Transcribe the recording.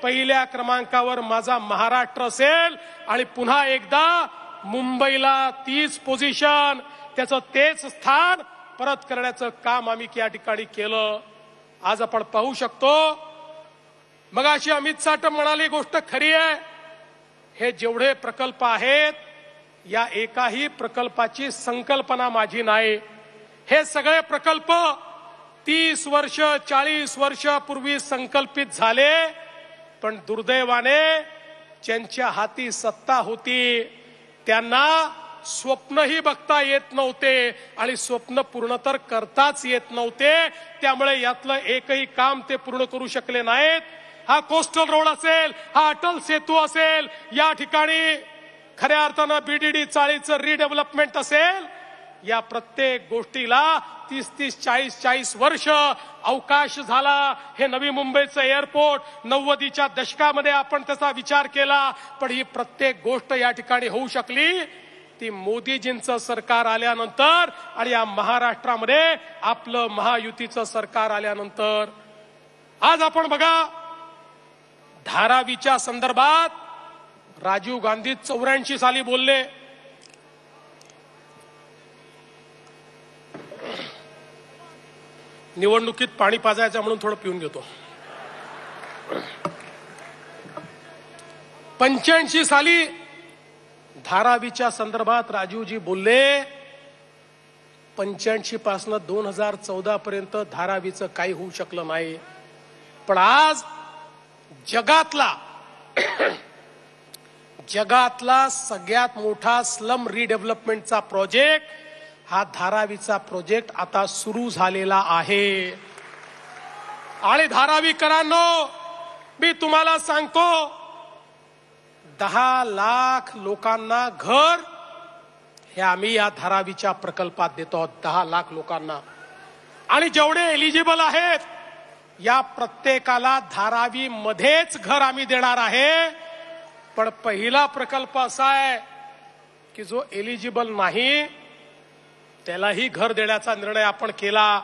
पहिल्या क्रमांकावर माझा महाराष्ट्र असेल आणि पुन्हा एकदा मुंबईला तीच पोझिशन, त्याचं तेच स्थान परत करण्याचं काम आम्ही या ठिकाणी केलं. आज आपण पाहू शकतो, मगाशी अमित साटम म्हणाली गोष्ट खरी आहे. हे जेवढे प्रकल्प आहेत, या एकाही प्रकल्पाची संकल्पना माझी नाही. हे सगळे प्रकल्प 30 वर्ष 40 वर्षापूर्वी संकल्पित झाले, पण दुर्दैवाने ज्यांच्या हाती सत्ता होती त्यांना स्वप्नही बघता येत नव्हते आणि स्वप्न पूर्ण तर करताच येत नव्हते. त्यामुळे यातलं एकही काम ते पूर्ण करू शकले नाहीत. हा कोस्टल रोड असेल, हा अटल सेतू असेल, या ठिकाणी खऱ्या अर्थानं बीडीडी चाळीचं रिडेव्हलपमेंट असेल, या प्रत्येक गोष्टीला 30-30 40-40 वर्ष अवकाश झाला. हे नवी मुंबईचं एअरपोर्ट 90च्या दशकामध्ये आपण त्याचा विचार केला, पण ही प्रत्येक गोष्ट या ठिकाणी होऊ शकली ती मोदीजींचं सरकार आल्यानंतर आणि या महाराष्ट्रामध्ये आपलं महायुतीचं सरकार आल्यानंतर. आज आपण बघा, धारावीच्या संदर्भात राजीव गांधी 84 साली बोलले. निवडणुकीत पाणी पाजायचं म्हणून थोडं पिऊन घेतो. 85 साली धारावीच्या संदर्भात राजीवजी बोलले. 85 पासून 2014 पर्यंत धारावीचं काही होऊ शकलं नाही. पण आज जगातला सगळ्यात मोठा स्लम रिडेव्हलपमेंटचा प्रोजेक्ट हा धारावीचा प्रोजेक्ट आता सुरू झालेला आहे. आणि धारावीकरांनो, मी तुम्हाला सांगतो, 10 लाख लोकांना घर हे आम्ही या धारावीच्या प्रकल्पात देतो आहोत. 10 लाख लोकांना. आणि जेवढे एलिजिबल आहेत या प्रत्येकाला धारावी मध्येच घर आम्ही देणार आहे. पण पहिला प्रकल्प असा आहे की जो एलिजिबल नाही त्यालाही घर देण्याचा निर्णय आपण केला.